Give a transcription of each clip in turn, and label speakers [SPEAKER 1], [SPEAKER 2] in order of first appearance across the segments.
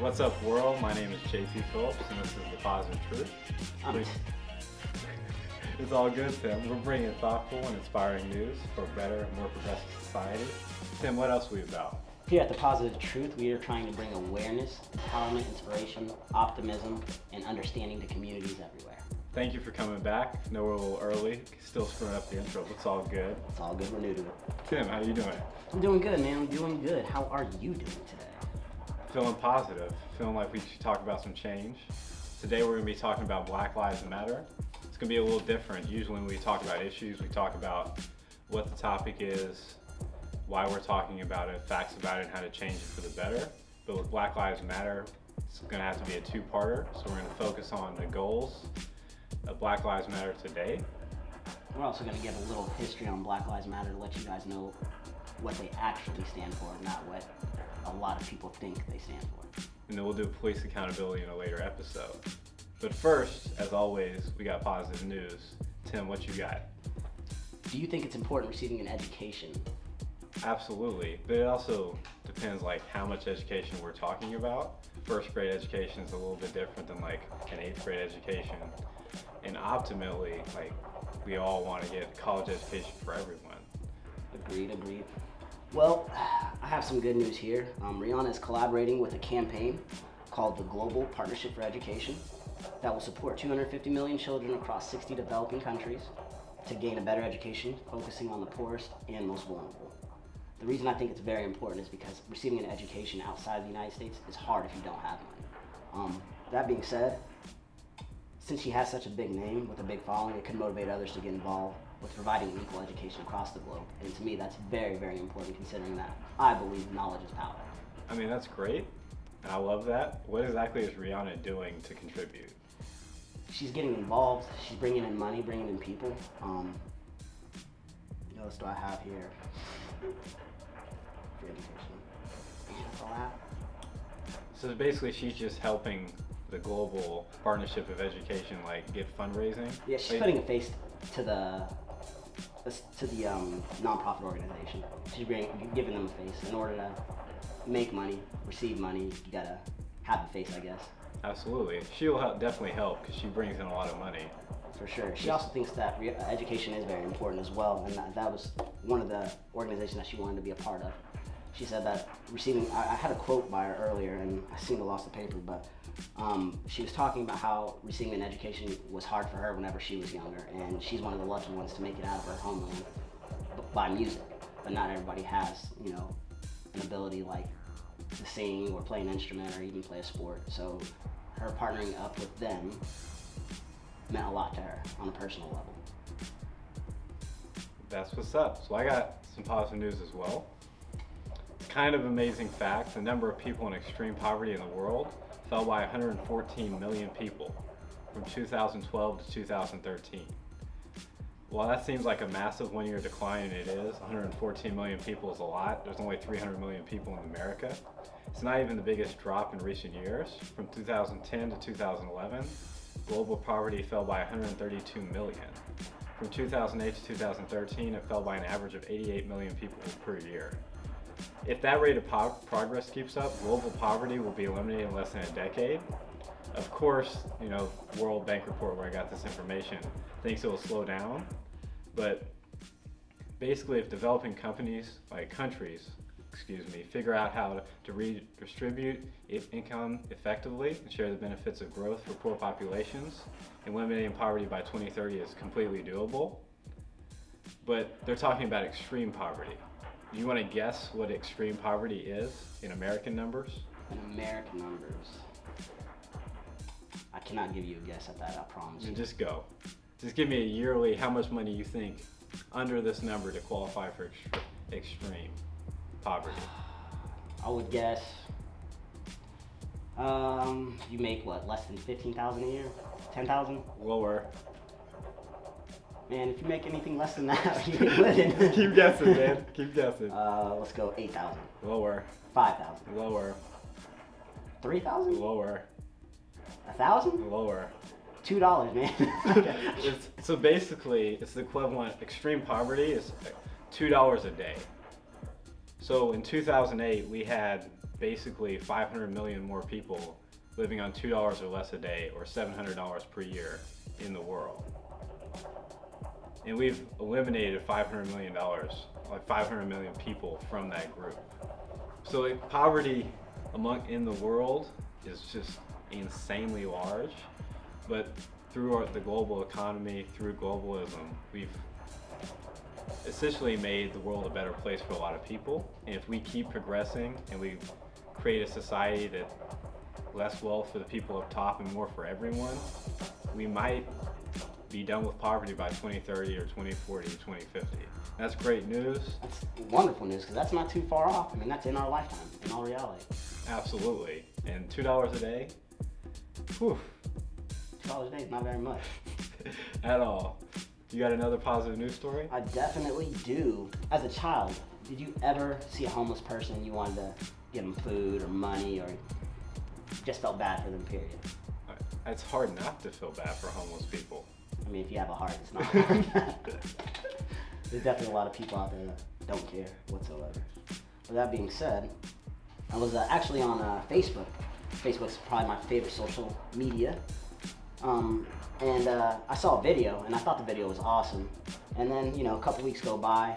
[SPEAKER 1] What's up, world? My name is JT Phillips, and this is the Positive Truth. It's all good, Tim. We're bringing thoughtful and inspiring news for a better, more progressive society. Tim, what else are we about?
[SPEAKER 2] Here at the Positive Truth, we are trying to bring awareness, empowerment, inspiration, optimism, and understanding to communities everywhere.
[SPEAKER 1] Thank you for coming back. I know we're a little early, still screwing up the intro, but it's all good.
[SPEAKER 2] It's all good, we're new to it.
[SPEAKER 1] Tim, how you doing?
[SPEAKER 2] I'm doing good, man. I'm doing good. How are you doing today?
[SPEAKER 1] Feeling positive, feeling like we should talk about some change. Today we're going to be talking about Black Lives Matter. It's going to be a little different. Usually when we talk about issues, we talk about what the topic is, why we're talking about it, facts about it, and how to change it for the better. But with Black Lives Matter, it's going to have to be a two-parter. So we're going to focus on the goals of Black Lives Matter today.
[SPEAKER 2] We're also going to give a little history on Black Lives Matter to let you guys know what they actually stand for, not what a lot of people think they stand for.
[SPEAKER 1] And then we'll do police accountability in a later episode. But first, as always, we got positive news. Tim, what you got?
[SPEAKER 2] Do you think it's important receiving an education?
[SPEAKER 1] Absolutely, but it also depends like how much education we're talking about. First grade education is a little bit different than like an 8th grade education. And ultimately, like we all want to get a college education for everyone.
[SPEAKER 2] Agreed. Well, I have some good news here. Rihanna is collaborating with a campaign called the Global Partnership for Education that will support 250 million children across 60 developing countries to gain a better education, focusing on the poorest and most vulnerable. The reason I think it's very important is because receiving an education outside of the United States is hard if you don't have money. That being said, since she has such a big name with a big following, it could motivate others to get involved with providing equal education across the globe. And to me, that's very, very important considering that I believe knowledge is power.
[SPEAKER 1] I mean, that's great, and I love that. What exactly is Rihanna doing to contribute?
[SPEAKER 2] She's getting involved. She's bringing in money, bringing in people. What else do I have here? For education. Man, that's all I have.
[SPEAKER 1] So basically, she's just helping the global partnership of education, like get fundraising.
[SPEAKER 2] Yeah, she's putting a face to the nonprofit organization. She's giving them a face. In order to make money, receive money, you gotta have a face, I guess.
[SPEAKER 1] Absolutely, she'll definitely help because she brings in a lot of money.
[SPEAKER 2] For sure. She also thinks that education is very important as well, and that was one of the organizations that she wanted to be a part of. She said that receiving, I had a quote by her earlier, and I seem to lost the paper, but she was talking about how receiving an education was hard for her whenever she was younger, and she's one of the lucky ones to make it out of her homeland by music. But not everybody has, an ability like to sing or play an instrument or even play a sport. So her partnering up with them meant a lot to her on a personal level.
[SPEAKER 1] That's what's up. So I got some positive news as well. Kind of amazing fact, the number of people in extreme poverty in the world fell by 114 million people from 2012 to 2013. While that seems like a massive one-year decline, and it is, 114 million people is a lot. There's only 300 million people in America. It's not even the biggest drop in recent years. From 2010 to 2011, global poverty fell by 132 million. From 2008 to 2013, it fell by an average of 88 million people per year. If that rate of progress keeps up, global poverty will be eliminated in less than a decade. Of course, World Bank report where I got this information thinks it will slow down, but basically if developing countries figure out how to redistribute income effectively and share the benefits of growth for poor populations, eliminating poverty by 2030 is completely doable. But they're talking about extreme poverty. Do you want to guess what extreme poverty is in American numbers?
[SPEAKER 2] In American numbers, I cannot give you a guess at that, I promise you.
[SPEAKER 1] Just go. Just give me a yearly, how much money you think under this number to qualify for extreme poverty.
[SPEAKER 2] I would guess, you make what, less than 15,000 a year? 10,000?
[SPEAKER 1] Lower.
[SPEAKER 2] Man, if you make anything less than that, you ain't living.
[SPEAKER 1] Keep guessing, man. Keep guessing.
[SPEAKER 2] Let's go 8,000.
[SPEAKER 1] Lower.
[SPEAKER 2] 5,000.
[SPEAKER 1] Lower.
[SPEAKER 2] 3,000?
[SPEAKER 1] Lower.
[SPEAKER 2] 1,000?
[SPEAKER 1] Lower.
[SPEAKER 2] $2, man.
[SPEAKER 1] So basically, it's the equivalent. Extreme poverty is $2 a day. So in 2008, we had basically 500 million more people living on $2 or less a day, or $700 per year in the world. And we've eliminated $500 million, like 500 million people from that group. So like poverty in the world is just insanely large, but through the global economy, through globalism, we've essentially made the world a better place for a lot of people. And if we keep progressing and we create a society that less wealth for the people up top and more for everyone, we might be done with poverty by 2030 or 2040 or 2050. That's great news.
[SPEAKER 2] That's wonderful news, because that's not too far off. I mean, that's in our lifetime, in all reality.
[SPEAKER 1] Absolutely. And $2 a day, whew.
[SPEAKER 2] $2 a day is not very much.
[SPEAKER 1] At all. You got another positive news story?
[SPEAKER 2] I definitely do. As a child, did you ever see a homeless person and you wanted to give them food or money, or just felt bad for them, period?
[SPEAKER 1] It's hard not to feel bad for homeless people.
[SPEAKER 2] I mean, if you have a heart, it's not hard. There's definitely a lot of people out there that don't care whatsoever. With that being said, I was actually on Facebook. Facebook's probably my favorite social media. And I saw a video, and I thought the video was awesome. And then, a couple weeks go by,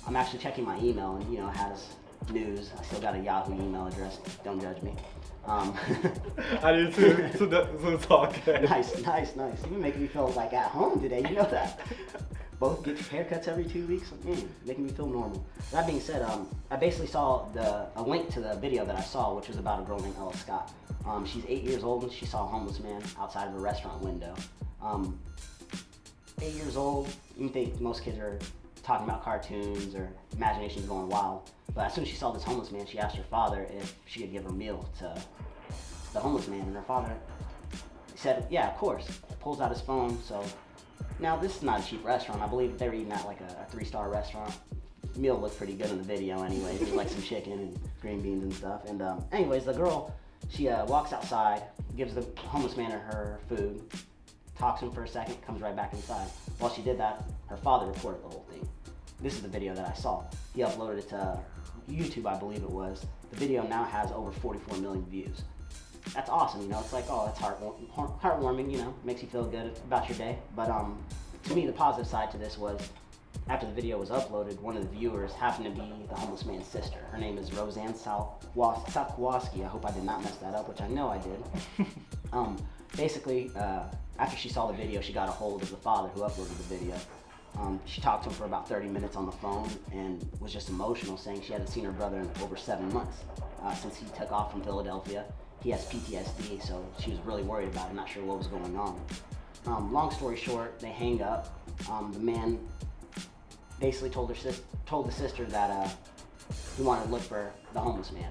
[SPEAKER 2] I'm actually checking my email, and, it has news. I still got a Yahoo email address. Don't judge me.
[SPEAKER 1] I do too, so it's all good.
[SPEAKER 2] Nice. You've been making me feel like at home today, you know that. Both get your haircuts every 2 weeks, making me feel normal. That being said, I basically saw a link to the video that I saw, which was about a girl named Ella Scott. She's 8 years old, and she saw a homeless man outside of a restaurant window. 8 years old, you think most kids are talking about cartoons or imagination's going wild. But as soon as she saw this homeless man, she asked her father if she could give her meal to the homeless man, and her father said, yeah, of course. Pulls out his phone. So now this is not a cheap restaurant. I believe they were eating at like a 3-star restaurant. The meal looked pretty good in the video anyways. There's like some chicken and green beans and stuff. And anyways, the girl, she walks outside, gives the homeless man her food, talks to him for a second, comes right back inside. While she did that, her father recorded the whole thing. This is the video that I saw. He uploaded it to YouTube, I believe it was. The video now has over 44 million views. That's awesome, it's like, oh, that's heartwarming, makes you feel good about your day. But to me, the positive side to this was, after the video was uploaded, one of the viewers happened to be the homeless man's sister. Her name is Roseanne Salkowski. I hope I did not mess that up, which I know I did. Basically, after she saw the video, she got a hold of the father who uploaded the video. She talked to him for about 30 minutes on the phone and was just emotional, saying she hasn't seen her brother in over 7 months since he took off from Philadelphia. He has PTSD, so she was really worried about it, not sure what was going on. Long story short, they hang up. The man basically told the sister that he wanted to look for the homeless man.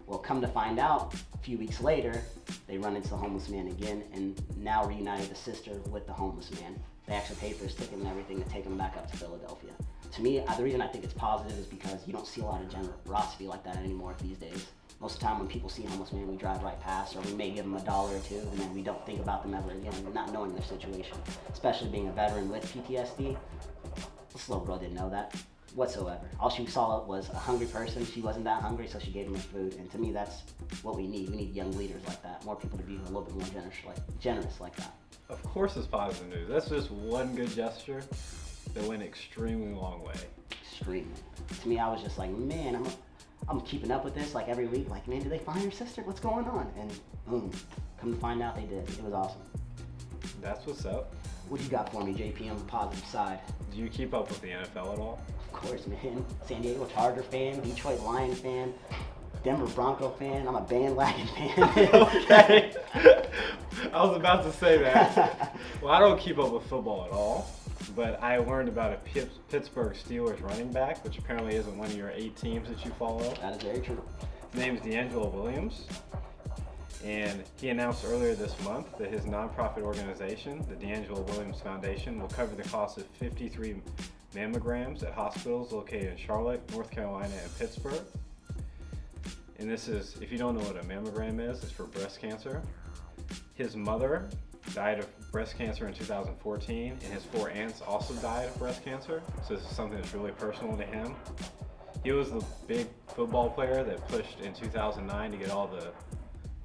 [SPEAKER 2] Well, come to find out, a few weeks later, they run into the homeless man again, and now reunited the sister with the homeless man. They actually paid for his ticket and everything to take him back up to Philadelphia. To me, the reason I think it's positive is because you don't see a lot of generosity like that anymore these days. Most of the time when people see a homeless man, we drive right past, or we may give them $1 or $2, and then we don't think about them ever again, not knowing their situation. Especially being a veteran with PTSD, this little girl didn't know that whatsoever. All she saw was a hungry person. She wasn't that hungry, so she gave him food. And to me, that's what we need. We need young leaders like that, more people to be a little bit more generous like that.
[SPEAKER 1] Of course it's positive news. That's just one good gesture that went extremely long way.
[SPEAKER 2] Extremely. To me, I was just like, man, I'm keeping up with this like every week. Like, man, did they find your sister? What's going on? And boom, come to find out they did. It was awesome.
[SPEAKER 1] That's what's up.
[SPEAKER 2] What you got for me, JP, on the positive side?
[SPEAKER 1] Do you keep up with the NFL at all?
[SPEAKER 2] Of course, man. San Diego Charger fan, Detroit Lion fan, Denver Bronco fan. I'm a bandwagon fan.
[SPEAKER 1] Okay. I was about to say that. Well, I don't keep up with football at all, but I learned about a Pittsburgh Steelers running back, which apparently isn't one of your 8 teams that you follow.
[SPEAKER 2] That is very true.
[SPEAKER 1] His name is D'Angelo Williams, and he announced earlier this month that his nonprofit organization, the D'Angelo Williams Foundation, will cover the cost of 53 mammograms at hospitals located in Charlotte, North Carolina, and Pittsburgh. And this is, if you don't know what a mammogram is, it's for breast cancer. His mother died of breast cancer in 2014, and his 4 aunts also died of breast cancer. So this is something that's really personal to him. He was the big football player that pushed in 2009 to get all the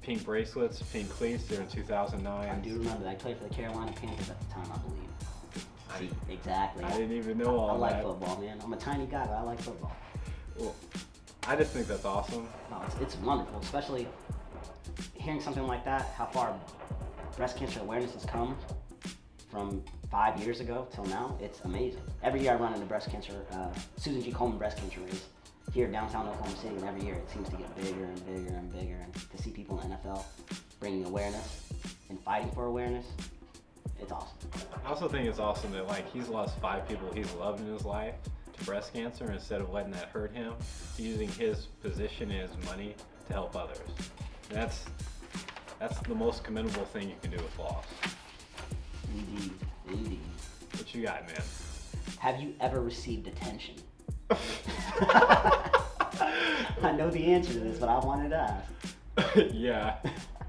[SPEAKER 1] pink bracelets, pink cleats there in 2009.
[SPEAKER 2] I do remember that. I played for the Carolina Panthers at the time, I believe. Exactly.
[SPEAKER 1] I didn't even know all that.
[SPEAKER 2] I like football, man. I'm a tiny guy, but I like football.
[SPEAKER 1] Well, I just think that's awesome.
[SPEAKER 2] No, it's wonderful, especially hearing something like that, how far breast cancer awareness has come from 5 years ago till now. It's amazing. Every year I run in the breast cancer, Susan G. Komen breast cancer race here downtown Oklahoma City, and every year it seems to get bigger and bigger and bigger. And to see people in the NFL bringing awareness and fighting for awareness, it's awesome.
[SPEAKER 1] I also think it's awesome that like he's lost 5 people he's loved in his life to breast cancer, and instead of letting that hurt him, using his position and his money to help others. And that's the most commendable thing you can do with loss.
[SPEAKER 2] Indeed, indeed.
[SPEAKER 1] What you got, man?
[SPEAKER 2] Have you ever received attention? I know the answer to this, but I wanted to ask.
[SPEAKER 1] Yeah.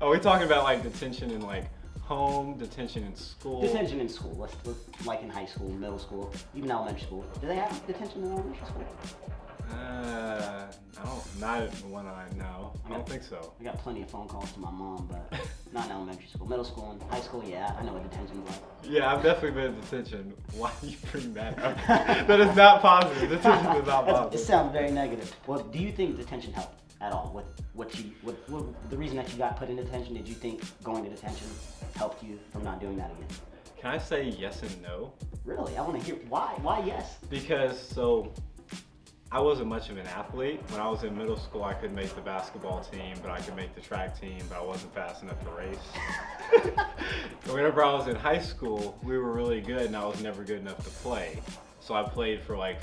[SPEAKER 1] Are we talking about like detention in like home, detention in school?
[SPEAKER 2] Detention in school. Let's like in high school, middle school, even elementary school. Do they have detention in elementary school?
[SPEAKER 1] Not one I know. I don't think so.
[SPEAKER 2] I got plenty of phone calls to my mom, but not in elementary school. Middle school and high school, yeah, I know what detention's like.
[SPEAKER 1] Yeah, I've definitely been in detention. Why do you bring that up? That is not positive. Detention is not positive.
[SPEAKER 2] It sounds very negative. Well, do you think detention helped at all? What the reason that you got put in detention? Did you think going to detention helped you from not doing that again?
[SPEAKER 1] Can I say yes and no?
[SPEAKER 2] Really? I want to hear why. Why yes?
[SPEAKER 1] Because I wasn't much of an athlete. When I was in middle school, I could make the basketball team, but I could make the track team, but I wasn't fast enough to race. Whenever I was in high school, we were really good, and I was never good enough to play. So I played for like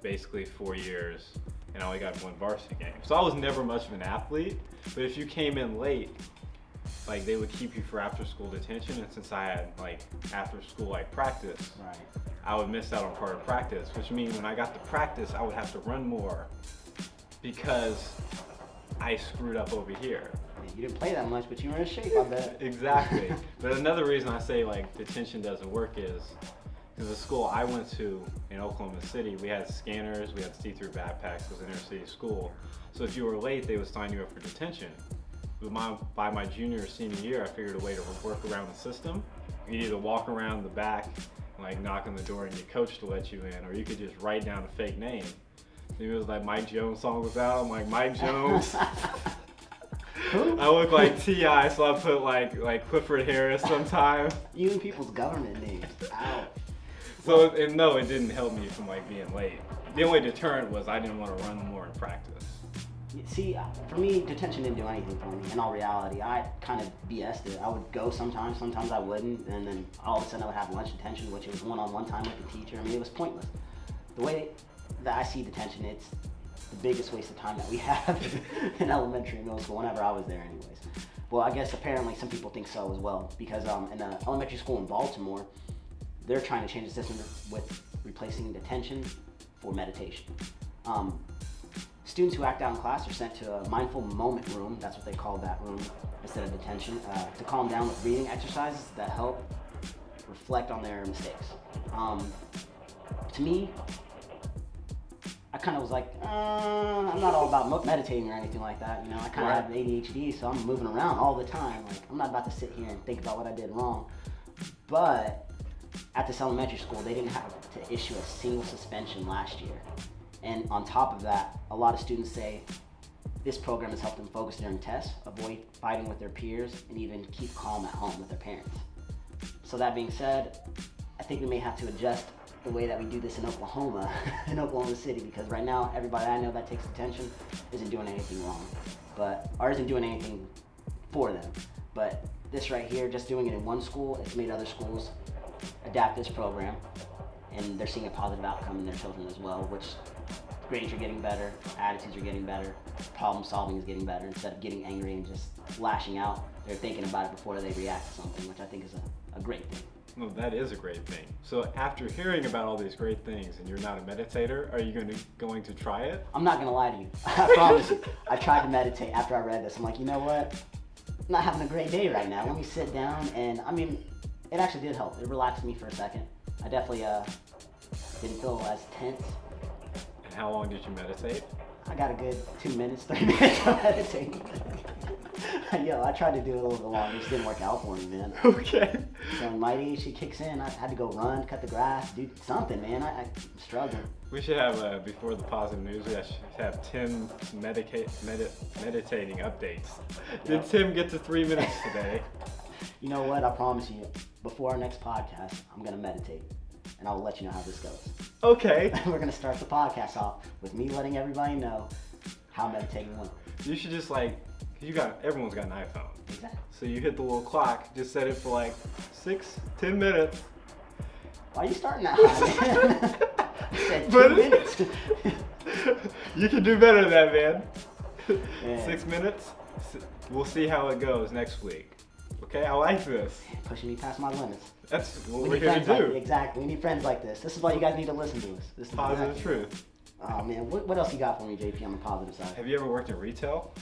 [SPEAKER 1] basically 4 years, and I only got 1 varsity game. So I was never much of an athlete, but if you came in late, like they would keep you for after school detention, and since I had like after school like practice,
[SPEAKER 2] Right.
[SPEAKER 1] I would miss out on part of practice, which means when I got to practice, I would have to run more because I screwed up over here.
[SPEAKER 2] You didn't play that much, but you were in shape, I bet.
[SPEAKER 1] Exactly. But another reason I say like detention doesn't work is because the school I went to in Oklahoma City, we had scanners, we had see-through backpacks. It was an inner city school. So if you were late, they would sign you up for detention. But by my junior or senior year, I figured a way to work around the system. You'd either walk around the back, like knock on the door and get coach to let you in, or you could just write down a fake name. It was like Mike Jones song was out. I'm like, Mike Jones. I look like T.I., so I put like Clifford Harris sometimes.
[SPEAKER 2] Even people's government names. Ow.
[SPEAKER 1] So and no, it didn't help me from like being late. The only deterrent was I didn't want to run more in practice.
[SPEAKER 2] See, for me, detention didn't do anything for me. In all reality, I kind of BS'd it. I would go sometimes I wouldn't, and then all of a sudden I would have lunch detention, which was one-on-one time with the teacher. I mean, it was pointless. The way that I see detention, it's the biggest waste of time that we have in elementary and middle school, whenever I was there anyways. Well, I guess apparently some people think so as well, because in the elementary school in Baltimore, they're trying to change the system with replacing detention for meditation. Students who act out in class are sent to a mindful moment room, that's what they call that room, instead of detention, to calm down with breathing exercises that help reflect on their mistakes. To me, I kind of was like, I'm not all about meditating or anything like that. You know, I kind of have ADHD, so I'm moving around all the time. Like, I'm not about to sit here and think about what I did wrong. But at this elementary school, they didn't have to issue a single suspension last year. And on top of that, a lot of students say this program has helped them focus during tests, avoid fighting with their peers, and even keep calm at home with their parents. So that being said, I think we may have to adjust the way that we do this in Oklahoma, in Oklahoma City, because right now, everybody I know that takes detention isn't doing anything wrong, or isn't doing anything for them. But this right here, just doing it in one school, it's made other schools adapt this program, and they're seeing a positive outcome in their children as well, which grades are getting better, attitudes are getting better, problem solving is getting better. Instead of getting angry and just lashing out, they're thinking about it before they react to something, which I think is a great thing.
[SPEAKER 1] Well, that is a great thing. So after hearing about all these great things and you're not a meditator, are you going to try it?
[SPEAKER 2] I'm not gonna lie to you. I promise you. I tried to meditate after I read this. I'm like, you know what? I'm not having a great day right now. Let me sit down, and I mean, it actually did help. It relaxed me for a second. I definitely didn't feel as tense.
[SPEAKER 1] And how long did you meditate?
[SPEAKER 2] I got a good 2 minutes, 3 minutes of meditating. Yo, I tried to do it a little bit longer. It just didn't work out for me, man.
[SPEAKER 1] Okay.
[SPEAKER 2] So when my ADHD kicks in, I had to go run, cut the grass, do something, man. I'm struggling.
[SPEAKER 1] We should have, before the positive news, we should have Tim meditating updates. Did Tim get to 3 minutes today?
[SPEAKER 2] You know what? I promise you, before our next podcast, I'm going to meditate. And I'll let you know how this goes.
[SPEAKER 1] Okay.
[SPEAKER 2] We're going to start the podcast off with me letting everybody know how meditating went.
[SPEAKER 1] You should just everyone's got an iPhone.
[SPEAKER 2] Exactly.
[SPEAKER 1] So you hit the little clock, just set it for like 10 minutes.
[SPEAKER 2] Why are you starting that high, man? I said 2
[SPEAKER 1] But-
[SPEAKER 2] minutes.
[SPEAKER 1] You can do better than that, man.
[SPEAKER 2] Yeah.
[SPEAKER 1] 6 minutes. We'll see how it goes next week. Okay, I like this.
[SPEAKER 2] Pushing me past my limits.
[SPEAKER 1] That's what
[SPEAKER 2] We
[SPEAKER 1] we're
[SPEAKER 2] need
[SPEAKER 1] here to
[SPEAKER 2] friends
[SPEAKER 1] do.
[SPEAKER 2] like exactly. We need friends like this. This is why you guys need to listen to us. This is
[SPEAKER 1] Positive
[SPEAKER 2] exactly.
[SPEAKER 1] truth.
[SPEAKER 2] Oh man, what else you got for me, JP, on the positive side?
[SPEAKER 1] Have you ever worked in retail?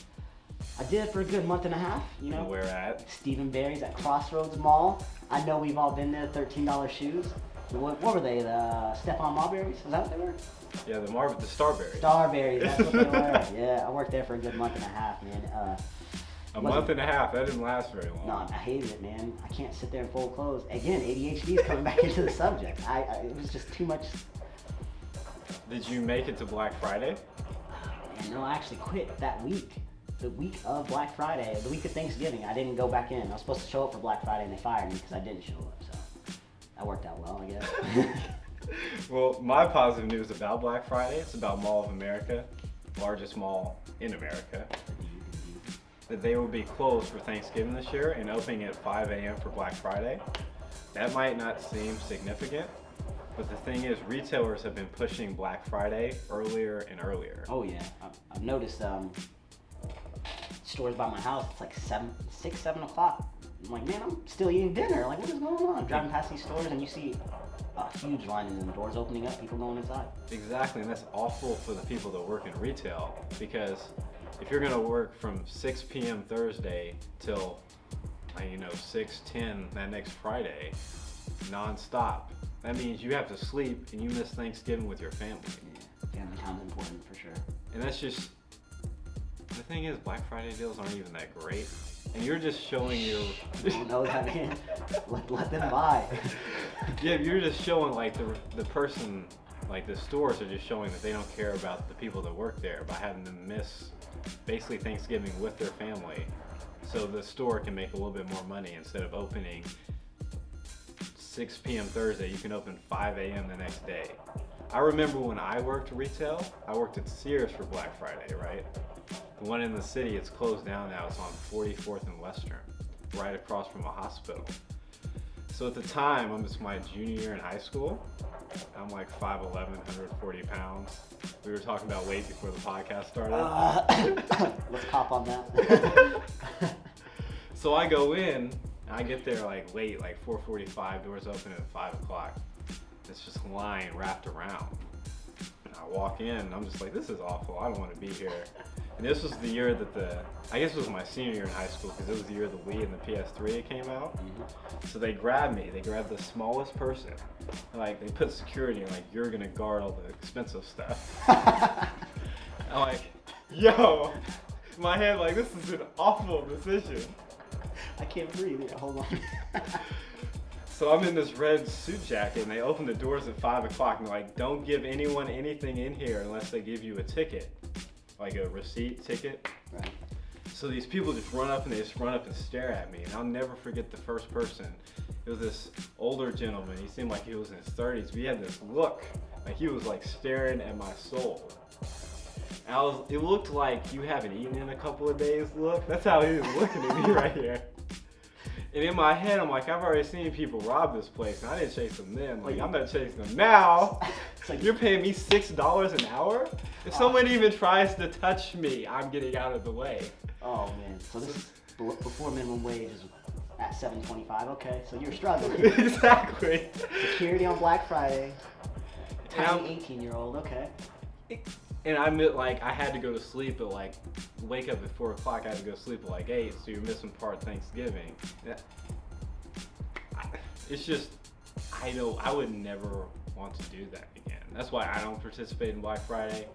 [SPEAKER 2] I did for a good month and a half. You know,
[SPEAKER 1] Where at?
[SPEAKER 2] Stephen Barry's at Crossroads Mall. I know we've all been there. $13 shoes. What were they? The Stephon Marbury's? Is that what they were?
[SPEAKER 1] Yeah, the Starberry.
[SPEAKER 2] Starberries. That's what they were. Yeah, I worked there for a good month and a half, man.
[SPEAKER 1] A month and a half. That didn't last very long.
[SPEAKER 2] No, I hated it, man. I can't sit there in full clothes. Again, ADHD is coming back into the subject. It was just too much.
[SPEAKER 1] Did you make it to Black Friday?
[SPEAKER 2] And no, I actually quit that week. The week of Black Friday, the week of Thanksgiving, I didn't go back in. I was supposed to show up for Black Friday and they fired me because I didn't show up. So that worked out well, I guess.
[SPEAKER 1] Well, my positive news about Black Friday, it's about Mall of America, largest mall in America, that they will be closed for Thanksgiving this year and opening at 5 a.m. for Black Friday. That might not seem significant, but the thing is, retailers have been pushing Black Friday earlier and earlier.
[SPEAKER 2] Oh yeah, I've noticed stores by my house, it's like 6, 7 o'clock. I'm like, man, I'm still eating dinner. Like, what is going on? I'm driving past these stores and you see a huge line and then the doors opening up, people going inside.
[SPEAKER 1] Exactly, and that's awful for the people that work in retail, because if you're gonna work from 6 p.m. Thursday till 6:10 that next Friday, non-stop, that means you have to sleep and you miss Thanksgiving with your family.
[SPEAKER 2] Yeah, family time's important for sure.
[SPEAKER 1] And that's just, the thing is, Black Friday deals aren't even that great. And you're just showing your...
[SPEAKER 2] Who knows how to let them buy.
[SPEAKER 1] Yeah, you're just showing like the person, like the stores are just showing that they don't care about the people that work there by having them miss basically Thanksgiving with their family. So the store can make a little bit more money. Instead of opening 6 p.m. Thursday, you can open 5 a.m. the next day. I remember when I worked retail, I worked at Sears for Black Friday, right? The one in the city, it's closed down now. It's on 44th and Western, right across from a hospital. So at the time, it's my junior year in high school. I'm like 5'11", 140 pounds. We were talking about weight before the podcast started.
[SPEAKER 2] Let's pop on that.
[SPEAKER 1] So I go in, and I get there like late, like 4:45, doors open at 5 o'clock. It's just a line wrapped around. And I walk in, and I'm just like, this is awful. I don't want to be here. And this was the year that I guess it was my senior year in high school, because it was the year the Wii and the PS3 came out. Mm-hmm. So they grabbed me. They grabbed the smallest person. Like, they put security, and like, you're gonna guard all the expensive stuff. I'm like, yo, in my head, like, this is an awful decision.
[SPEAKER 2] I can't breathe. Yeah, hold on.
[SPEAKER 1] So I'm in this red suit jacket, and they open the doors at 5 o'clock, and they're like, don't give anyone anything in here unless they give you a ticket. Like a receipt ticket.
[SPEAKER 2] Right.
[SPEAKER 1] So these people just run up and stare at me. And I'll never forget the first person. It was this older gentleman. He seemed like he was in his 30s, but he had this look. Like he was like staring at my soul. And it looked like you haven't eaten in a couple of days look. That's how he was looking at me right here. And in my head, I'm like, I've already seen people rob this place, and I didn't chase them then. Like, I'm not chasing them now. Like, you're paying me $6 an hour? If someone even tries to touch me, I'm getting out of the way.
[SPEAKER 2] Oh man, so this is before minimum wage is at $7.25. Okay, so you're struggling.
[SPEAKER 1] Exactly.
[SPEAKER 2] Security on Black Friday. Tiny 18-year-old. Okay.
[SPEAKER 1] And I meant, like, I had to go to sleep at like, wake up at 4 o'clock. I had to go to sleep at like 8, so you're missing part of Thanksgiving. It's just, I would never want to do that again. That's why I don't participate in Black Friday.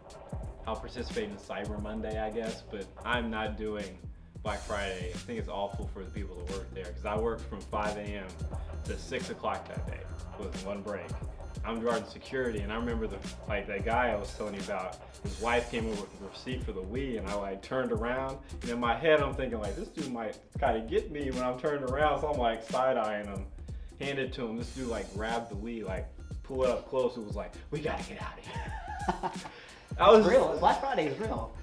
[SPEAKER 1] I'll participate in Cyber Monday, I guess, but I'm not doing Black Friday. I think it's awful for the people that work there, because I worked from 5 a.m. to 6 o'clock that day with one break. I'm guarding security, and I remember that guy I was telling you about, his wife came over with the receipt for the Wii, and I like turned around, and in my head I'm thinking like, this dude might kind of get me when I'm turning around, so I'm like side-eyeing him, hand it to him. This dude like grabbed the Wii, like pull it up close, it was like, we gotta get out of here.
[SPEAKER 2] It's real. Black Friday is real.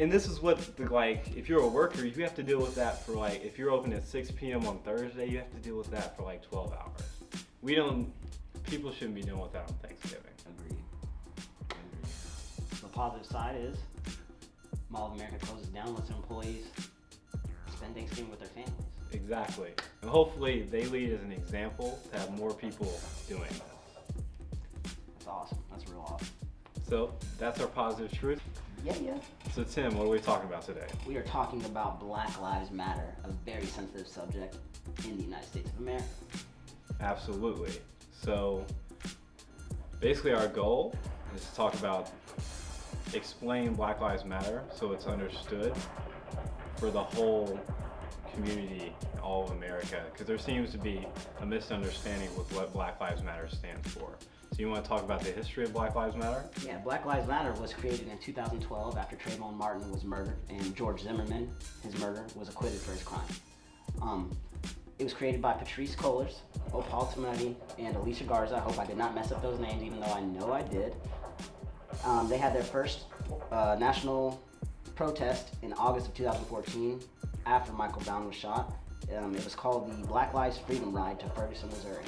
[SPEAKER 1] And this is what, if you're a worker, you have to deal with that for if you're open at 6 p.m. on Thursday, you have to deal with that for 12 hours. People shouldn't be dealing with that on Thanksgiving.
[SPEAKER 2] Agreed. The positive side is Mall of America closes down, lets their employees spend Thanksgiving with their families.
[SPEAKER 1] Exactly. And hopefully they lead as an example to have more people doing this.
[SPEAKER 2] That's awesome. That's real awesome.
[SPEAKER 1] So that's our positive truth.
[SPEAKER 2] Yeah.
[SPEAKER 1] So Tim, what are we talking about today?
[SPEAKER 2] We are talking about Black Lives Matter, a very sensitive subject in the United States of America.
[SPEAKER 1] Absolutely. So basically our goal is to talk about, explain Black Lives Matter so it's understood for the whole community, all of America, because there seems to be a misunderstanding with what Black Lives Matter stands for. So you want to talk about the history of Black Lives Matter?
[SPEAKER 2] Yeah, Black Lives Matter was created in 2012 after Trayvon Martin was murdered and George Zimmerman, his murderer, was acquitted for his crime. It was created by Patrice Cullors, Opal Tometi, and Alicia Garza. I hope I did not mess up those names, even though I know I did. They had their first national protest in August of 2014 after Michael Brown was shot. It was called the Black Lives Freedom Ride to Ferguson, Missouri.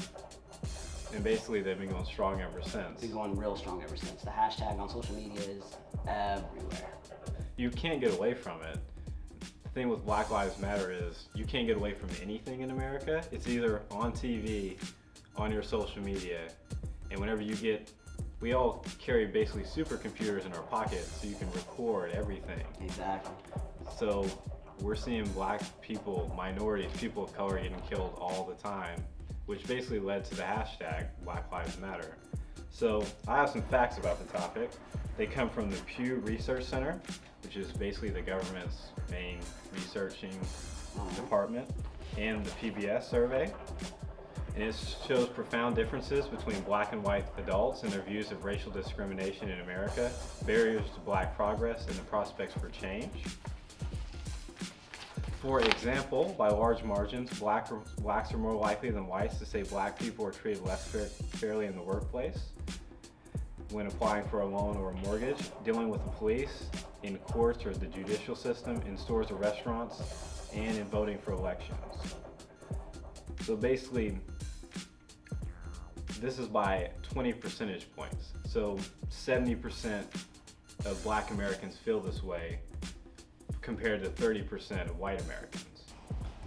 [SPEAKER 1] And basically they've been going strong ever since.
[SPEAKER 2] Been going real strong ever since. The hashtag on social media is everywhere.
[SPEAKER 1] You can't get away from it. The thing with Black Lives Matter is you can't get away from anything in America. It's either on TV, on your social media, and whenever we all carry basically supercomputers in our pockets so you can record everything.
[SPEAKER 2] Exactly.
[SPEAKER 1] So we're seeing black people, minorities, people of color getting killed all the time, which basically led to the hashtag Black Lives Matter. So I have some facts about the topic. They come from the Pew Research Center, which is basically the government's main researching department, and the PBS survey. And it shows profound differences between black and white adults and their views of racial discrimination in America, barriers to black progress, and the prospects for change. For example, by large margins, blacks are more likely than whites to say black people are treated less fairly in the workplace, when applying for a loan or a mortgage, dealing with the police, in courts or the judicial system, in stores or restaurants, and in voting for elections. So basically, this is by 20 percentage points. So 70% of black Americans feel this way compared to 30% of white Americans.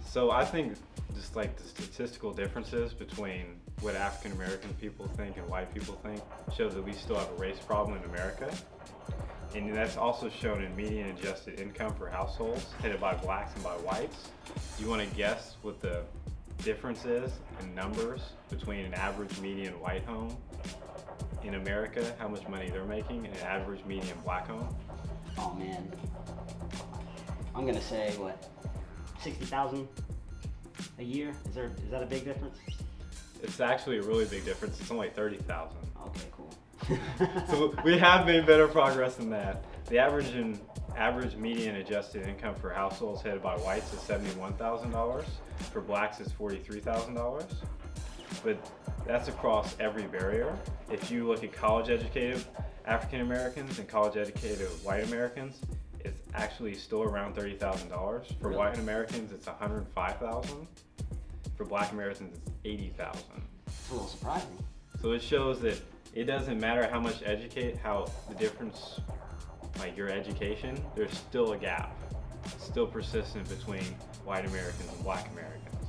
[SPEAKER 1] So I think just the statistical differences between what African American people think and white people think shows that we still have a race problem in America. And that's also shown in median adjusted income for households headed by blacks and by whites. Do you want to guess what the difference is in numbers between an average median white home in America, how much money they're making, and an average median black home?
[SPEAKER 2] Oh man. I'm gonna say what, 60,000 a year? Is that a big difference?
[SPEAKER 1] It's actually a really big difference. It's only 30,000.
[SPEAKER 2] Okay, cool.
[SPEAKER 1] So we have made better progress than that. The average median adjusted income for households headed by whites is $71,000. For blacks, it's $43,000. But that's across every barrier. If you look at college-educated African Americans and college-educated white Americans, it's actually still around $30,000. For
[SPEAKER 2] Really?
[SPEAKER 1] white Americans, it's $105,000. For black Americans, it's $80,000.
[SPEAKER 2] It's a little surprising.
[SPEAKER 1] So it shows that it doesn't matter how much the difference, like your education, there's still a gap. It's still persistent between white Americans and black Americans.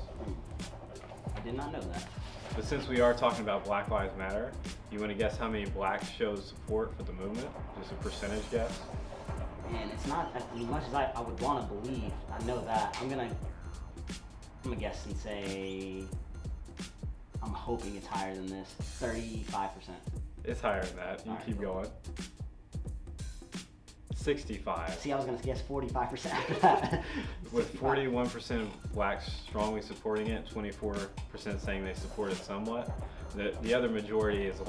[SPEAKER 2] I did not know that.
[SPEAKER 1] But since we are talking about Black Lives Matter, you want to guess how many blacks showed support for the movement? Just a percentage guess?
[SPEAKER 2] And it's not as much as I would want to believe. I know that. I'm gonna guess and say I'm hoping it's higher than this. 35%.
[SPEAKER 1] It's higher than that. You
[SPEAKER 2] All right.
[SPEAKER 1] keep going. 65.
[SPEAKER 2] See, I was gonna guess 45% after that.
[SPEAKER 1] With 41% of blacks strongly supporting it, 24% saying they support it somewhat. The other majority is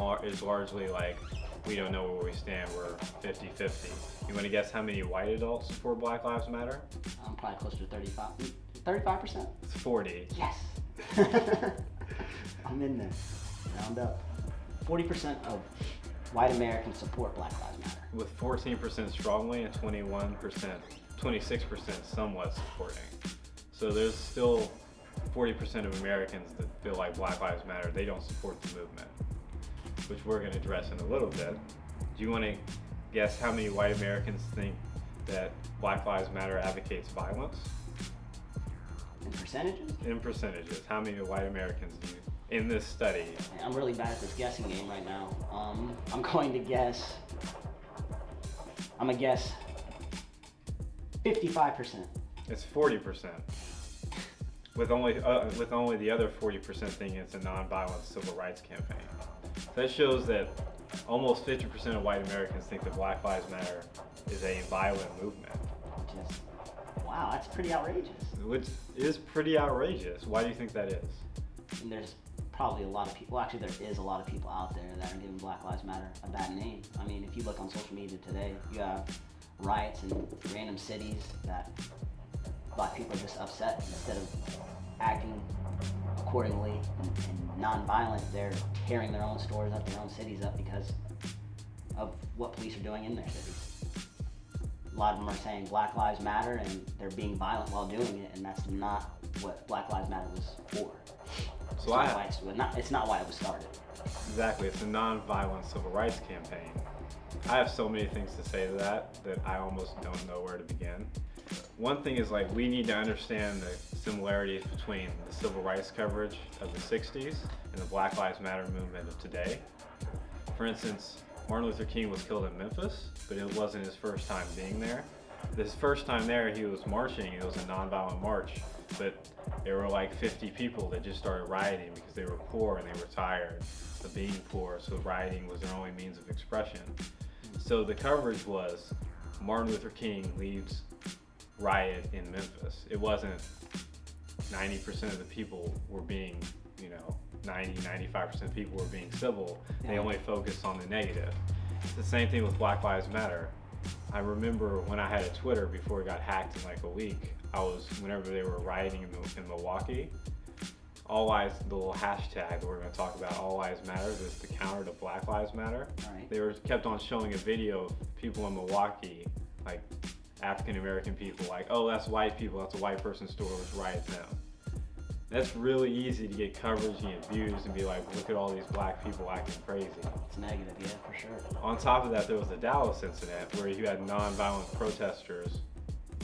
[SPEAKER 1] largely like, we don't know where we stand, we're 50-50. You want to guess how many white adults support Black Lives Matter?
[SPEAKER 2] I'm probably closer to 35. 35%?
[SPEAKER 1] It's 40.
[SPEAKER 2] Yes. I'm in there. Round up. 40% of white Americans support Black Lives Matter.
[SPEAKER 1] With 14% strongly and 26% somewhat supporting. So there's still 40% of Americans that feel like Black Lives Matter, they don't support the movement, which we're going to address in a little bit. Do you want to guess how many white Americans think that Black Lives Matter advocates violence?
[SPEAKER 2] In percentages?
[SPEAKER 1] In percentages, how many white Americans do you, in this study?
[SPEAKER 2] I'm really bad at this guessing game right now. I'm going to guess 55%.
[SPEAKER 1] It's 40%. With only the other 40% thinking it's a non-violent civil rights campaign. That shows that almost 50% of white Americans think that Black Lives Matter is a violent movement.
[SPEAKER 2] Wow, that's pretty outrageous.
[SPEAKER 1] Which is pretty outrageous. Why do you think that is?
[SPEAKER 2] And there's probably a lot of people, actually there is a lot of people out there that are giving Black Lives Matter a bad name. I mean, if you look on social media today, you have riots in random cities that black people are just upset. Instead of acting accordingly and non-violent, they're tearing their own stores up, their own cities up because of what police are doing in their cities. A lot of them are saying Black Lives Matter and they're being violent while doing it, and that's not what Black Lives Matter was for.
[SPEAKER 1] So
[SPEAKER 2] It's not why it was started.
[SPEAKER 1] Exactly, it's a non-violent civil rights campaign. I have so many things to say to that I almost don't know where to begin. One thing is, like, we need to understand the similarities between the civil rights coverage of the 60s and the Black Lives Matter movement of today. For instance, Martin Luther King was killed in Memphis, but it wasn't his first time being there. His first time there, he was marching. It was a nonviolent march, but there were like 50 people that just started rioting because they were poor and they were tired of being poor, so rioting was their only means of expression. So the coverage was Martin Luther King leads riot in Memphis. It wasn't 90% of the people were being, 95% of people were being civil. They only focused on the negative. It's the same thing with Black Lives Matter. I remember when I had a Twitter before it got hacked in like a week, whenever they were rioting in Milwaukee, the little hashtag that we're going to talk about, All Lives Matter, is the counter to Black Lives Matter.
[SPEAKER 2] Right.
[SPEAKER 1] They kept on showing a video of people in Milwaukee, like African American people, like, oh, that's white people, that's a white person's store, let's riot them. That's really easy to get coverage and get views and be like, look at all these black people acting crazy.
[SPEAKER 2] It's negative, yeah, for sure.
[SPEAKER 1] On top of that, there was the Dallas incident where you had non-violent protesters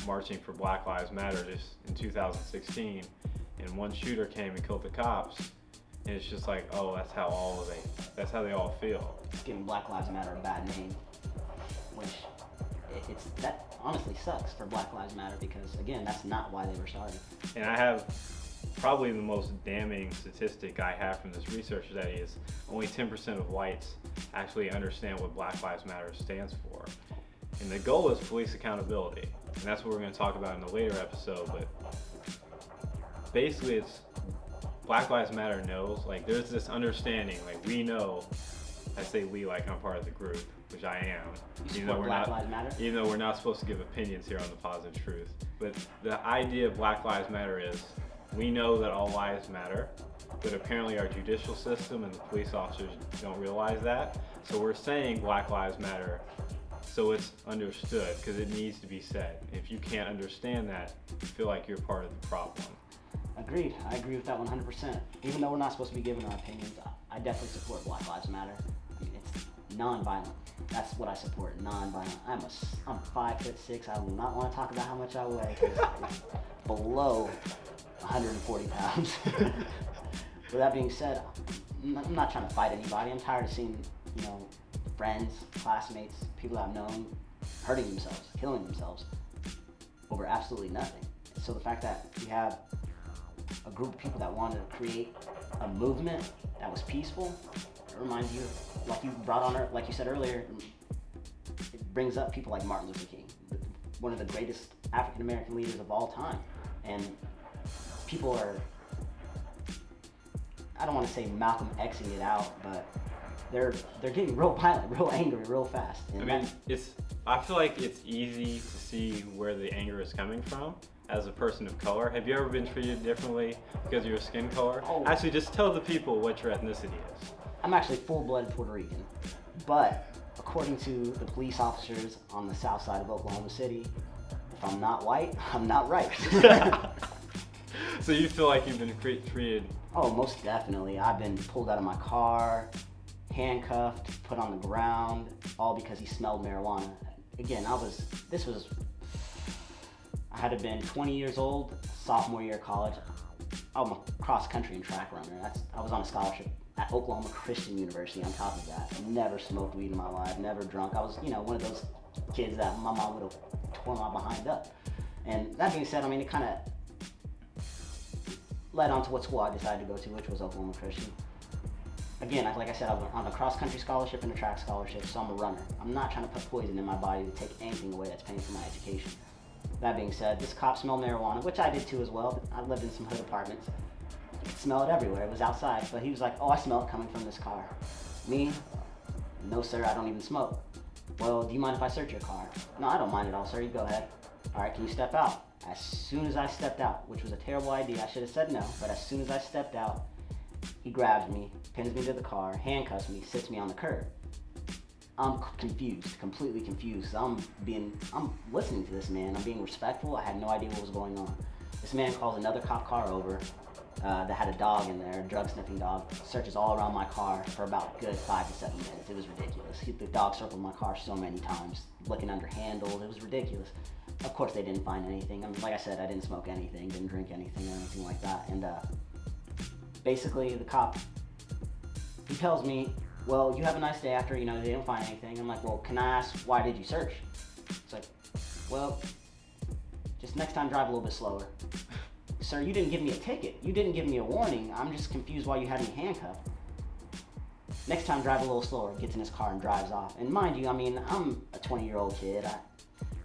[SPEAKER 1] marching for Black Lives Matter just in 2016, and one shooter came and killed the cops, and it's just like, oh, that's how they all feel.
[SPEAKER 2] It's giving Black Lives Matter a bad name, which that honestly sucks for Black Lives Matter because, again, that's not why they were started.
[SPEAKER 1] And I have probably the most damning statistic I have from this research study is only 10% of whites actually understand what Black Lives Matter stands for. And the goal is police accountability. And that's what we're going to talk about in a later episode. But basically, it's Black Lives Matter knows, like, there's this understanding, like, we know, I say we like I'm part of the group, which I am.
[SPEAKER 2] You support Black Lives Matter?
[SPEAKER 1] Even though we're not supposed to give opinions here on the Positive Truth. But the idea of Black Lives Matter is, we know that all lives matter, but apparently our judicial system and the police officers don't realize that. So we're saying Black Lives Matter so it's understood, because it needs to be said. If you can't understand that, you feel like you're part of the problem.
[SPEAKER 2] Agreed. I agree with that 100%. Even though we're not supposed to be giving our opinions, I definitely support Black Lives Matter. I mean, it's non-violent. That's what I support, non-violent. I'm 5'6". I will not want to talk about how much I weigh, because it's below 140 pounds. With that being said, I'm not trying to fight anybody. I'm tired of seeing, friends, classmates, people I've known hurting themselves, killing themselves over absolutely nothing. So the fact that we have a a group of people that wanted to create a movement that was peaceful. It reminds you, like you brought on, like you said earlier, it brings up people like Martin Luther King, one of the greatest African American leaders of all time. And people are, I don't want to say Malcolm Xing it out, but they're getting real violent, real angry, real fast. And
[SPEAKER 1] I feel like it's easy to see where the anger is coming from as a person of color. Have you ever been treated differently because of your skin color?
[SPEAKER 2] Oh.
[SPEAKER 1] Actually, just tell the people what your ethnicity is.
[SPEAKER 2] I'm actually full-blooded Puerto Rican, but according to the police officers on the south side of Oklahoma City, if I'm not white, I'm not right.
[SPEAKER 1] So you feel like you've been treated?
[SPEAKER 2] Oh, most definitely. I've been pulled out of my car, handcuffed, put on the ground, all because he smelled marijuana. Again, I had to have been 20 years old, sophomore year of college. I'm a cross country and track runner. I was on a scholarship at Oklahoma Christian University on top of that. I never smoked weed in my life, never drunk. I was, one of those kids that my mom would have torn my behind up. And that being said, it kind of led on to what school I decided to go to, which was Oklahoma Christian. Again, like I said, I'm on a cross-country scholarship and a track scholarship, so I'm a runner. I'm not trying to put poison in my body to take anything away that's paying for my education. That being said, this cop smelled marijuana, which I did too as well. I lived in some hood apartments. You could smell it everywhere. It was outside. But he was like, oh, I smell it coming from this car. Me? No, sir, I don't even smoke. Well, do you mind if I search your car? No, I don't mind at all, sir. You go ahead. All right, can you step out? As soon as I stepped out, which was a terrible idea, I should have said no, but as soon as I stepped out, he grabs me, pins me to the car, handcuffs me, sits me on the curb. I'm confused, completely confused. I'm listening to this man. I'm being respectful. I had no idea what was going on. This man calls another cop car over that had a dog in there, a drug sniffing dog. Searches all around my car for about a good 5 to 7 minutes. It was ridiculous. The dog circled my car so many times, looking under handles. It was ridiculous. Of course, they didn't find anything. Like I said, I didn't smoke anything, didn't drink anything or anything like that. And basically, the cop, he tells me, well, you have a nice day after, they didn't find anything. I'm like, well, can I ask, why did you search? It's like, well, just next time drive a little bit slower. Sir, you didn't give me a ticket. You didn't give me a warning. I'm just confused why you had me handcuffed. Next time drive a little slower. Gets in his car and drives off. And mind you, I'm a 20-year-old kid. I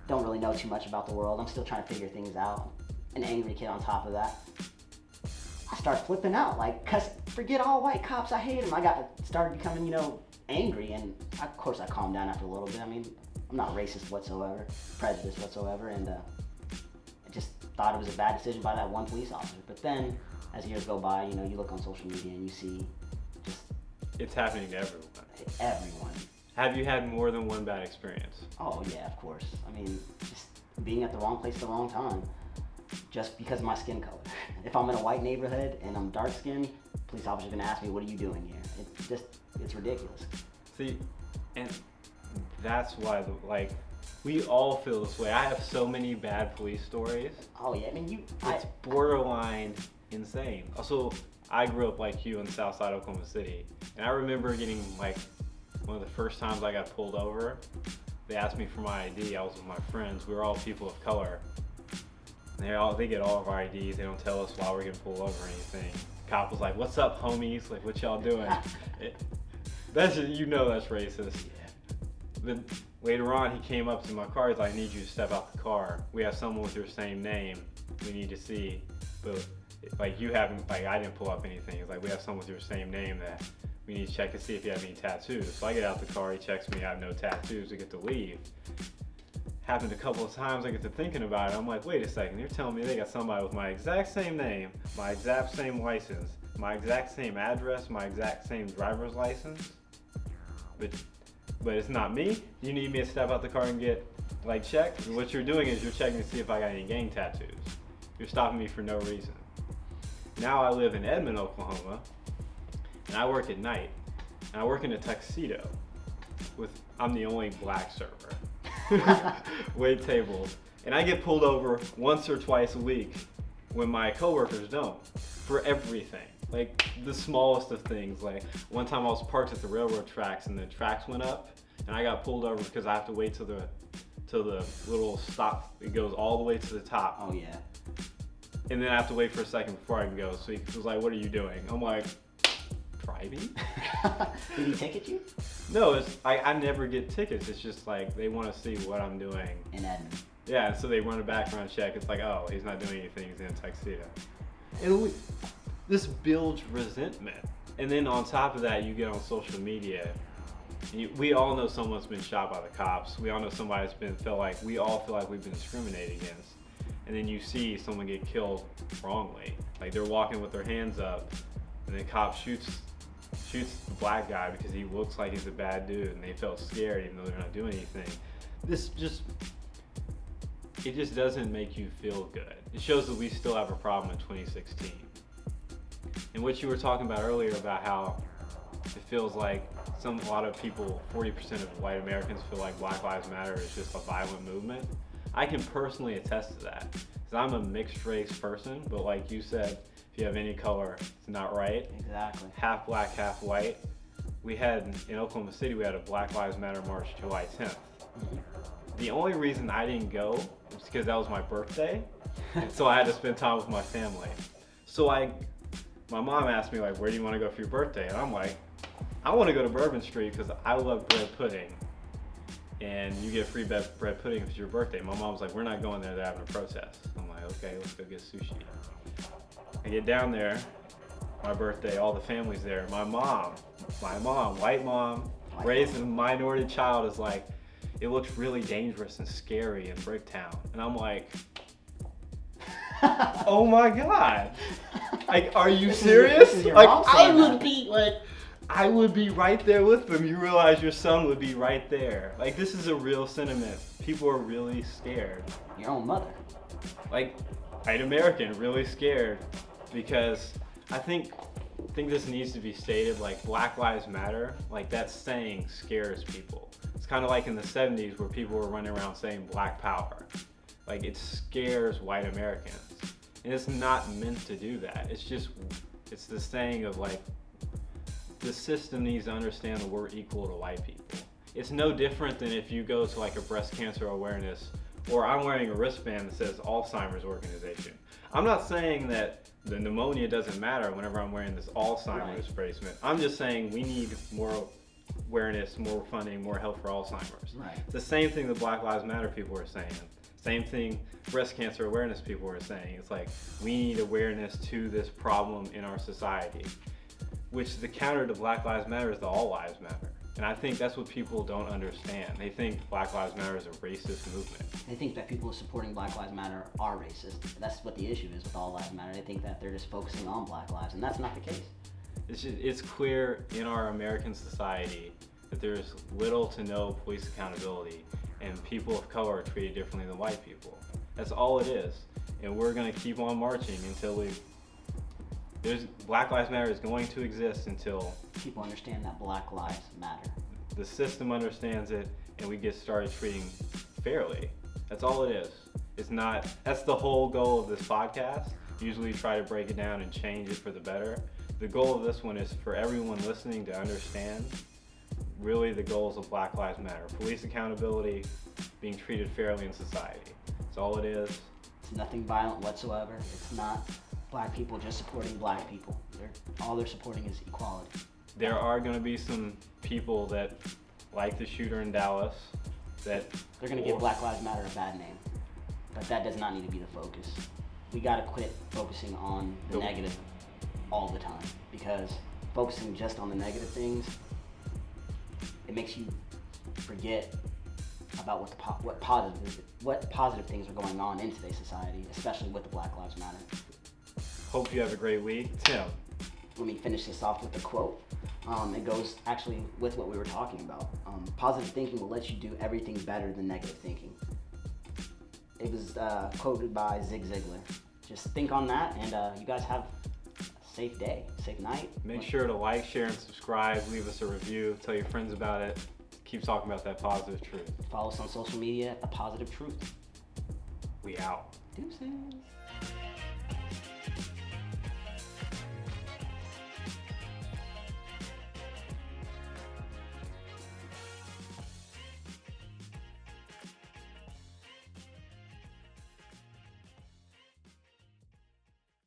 [SPEAKER 2] don't really know too much about the world. I'm still trying to figure things out. An angry kid on top of that. I start flipping out, cause forget all white cops, I hate them. I started becoming, angry, and of course I calmed down after a little bit. I'm not racist whatsoever, prejudiced whatsoever, and I just thought it was a bad decision by that one police officer. But then, as years go by, you look on social media and you see just...
[SPEAKER 1] It's happening to everyone.
[SPEAKER 2] Everyone.
[SPEAKER 1] Have you had more than one bad experience?
[SPEAKER 2] Oh yeah, of course. Just being at the wrong place at the wrong time. Just because of my skin color. If I'm in a white neighborhood and I'm dark skinned, police officer's gonna ask me, what are you doing here? It's ridiculous.
[SPEAKER 1] See, and that's why, we all feel this way. I have so many bad police stories.
[SPEAKER 2] Oh yeah,
[SPEAKER 1] It's borderline insane. Also, I grew up like you in the south side of Oklahoma City, and I remember getting, one of the first times I got pulled over, they asked me for my ID. I was with my friends. We were all people of color. They get all of our IDs. They don't tell us why we're getting pulled over or anything. Cop was like, "What's up, homies? What y'all doing?" That's racist.
[SPEAKER 2] Yeah.
[SPEAKER 1] But later on, he came up to my car. He's like, "I need you to step out the car. We have someone with your same name. We need to see." But you haven't. I didn't pull up anything. He's like, "We have someone with your same name that we need to check and see if you have any tattoos." So I get out the car. He checks me. I have no tattoos. We get to leave. Happened a couple of times. I get to thinking about it. I'm like, wait a second. You're telling me they got somebody with my exact same name, my exact same license, my exact same address, my exact same driver's license, but it's not me? You need me to step out the car and get checked? And what you're doing is you're checking to see if I got any gang tattoos. You're stopping me for no reason. Now I live in Edmond, Oklahoma, and I work at night, and I work in a tuxedo. I'm the only black server. Wait tables, and I get pulled over once or twice a week when my coworkers don't, for everything, the smallest of things. One time I was parked at the railroad tracks and the tracks went up, and I got pulled over because I have to wait till the little stop. It goes all the way to the top.
[SPEAKER 2] Oh yeah.
[SPEAKER 1] And then I have to wait for a second before I can go. So he was like, "What are you doing?" I'm like, "Driving."
[SPEAKER 2] Did he ticket you?
[SPEAKER 1] No, I never get tickets. It's just like they want to see what I'm doing.
[SPEAKER 2] In Edmond.
[SPEAKER 1] Yeah, and so they run a background check. It's like, oh, he's not doing anything. He's in a tuxedo. And this builds resentment. And then on top of that, you get on social media. And we all know someone's been shot by the cops. We all know somebody's we all feel like we've been discriminated against. And then you see someone get killed wrongly. Like they're walking with their hands up, and the cop shoots the black guy because he looks like he's a bad dude, and they felt scared even though they're not doing anything. It just doesn't make you feel good. It shows that we still have a problem in 2016. And what you were talking about earlier about how it feels like a lot of people, 40% of white Americans feel like Black Lives Matter is just a violent movement. I can personally attest to that. Because I'm a mixed race person, but like you said, if you have any color, it's not right.
[SPEAKER 2] Exactly.
[SPEAKER 1] Half black, half white. In Oklahoma City, we had a Black Lives Matter march July 10th. The only reason I didn't go was because that was my birthday, and so I had to spend time with my family. So my mom asked me like, "Where do you want to go for your birthday?" And I'm like, "I want to go to Bourbon Street because I love bread pudding, and you get free bread pudding if it's your birthday." My mom's like, "We're not going there. They're having a protest." I'm like, "Okay, let's go get sushi." I get down there, my birthday, all the family's there. My mom, white mom, raised a minority child, is like, "It looks really dangerous and scary in Bricktown." And I'm like, oh my God. Like, are you serious? Like, I would be right there with them. You realize your son would be right there. Like, this is a real sentiment. People are really scared.
[SPEAKER 2] Your own mother.
[SPEAKER 1] Like, white American, really scared, because I think this needs to be stated, like, Black Lives Matter, like, that saying scares people. It's kind of like in the 70s where people were running around saying Black Power. Like, it scares white Americans. And it's not meant to do that. It's the saying of, like, the system needs to understand that we're equal to white people. It's no different than if you go to, like, a breast cancer awareness, or I'm wearing a wristband that says Alzheimer's organization. I'm not saying that the pneumonia doesn't matter whenever I'm wearing this Alzheimer's bracelet. I'm just saying we need more awareness, more funding, more help for Alzheimer's.
[SPEAKER 2] Right.
[SPEAKER 1] It's the same thing the Black Lives Matter people are saying. Same thing breast cancer awareness people are saying. It's like, we need awareness to this problem in our society, which the counter to Black Lives Matter is the All Lives Matter. And I think that's what people don't understand. They think Black Lives Matter is a racist movement.
[SPEAKER 2] They think that people supporting Black Lives Matter are racist. That's what the issue is with All Lives Matter. They think that they're just focusing on Black lives, and that's not the case.
[SPEAKER 1] It's clear in our American society that there's little to no police accountability, and people of color are treated differently than white people. That's all it is. And we're gonna keep on marching until Black Lives Matter is going to exist until
[SPEAKER 2] people understand that Black lives matter.
[SPEAKER 1] The system understands it, and we get started treating fairly. That's all it is. That's the whole goal of this podcast. Usually try to break it down and change it for the better. The goal of this one is for everyone listening to understand really the goals of Black Lives Matter. Police accountability, being treated fairly in society. That's all it is.
[SPEAKER 2] It's nothing violent whatsoever. It's not Black people just supporting Black people. All they're supporting is equality.
[SPEAKER 1] There are going to be some people that, like the shooter in Dallas, that
[SPEAKER 2] they're going to give Black Lives Matter a bad name, but that does not need to be the focus. We got to quit focusing on the negative all the time, because focusing just on the negative things, it makes you forget about what positive things are going on in today's society, especially with the Black Lives Matter.
[SPEAKER 1] Hope you have a great week. Tim.
[SPEAKER 2] Let me finish this off with a quote. It goes actually with what we were talking about. Positive thinking will let you do everything better than negative thinking. It was quoted by Zig Ziglar. Just think on that, and you guys have a safe day, safe night.
[SPEAKER 1] Make sure to like, share, and subscribe. Leave us a review. Tell your friends about it. Keep talking about that positive truth.
[SPEAKER 2] Follow us on social media at The Positive Truth.
[SPEAKER 1] We out.
[SPEAKER 2] Deuces.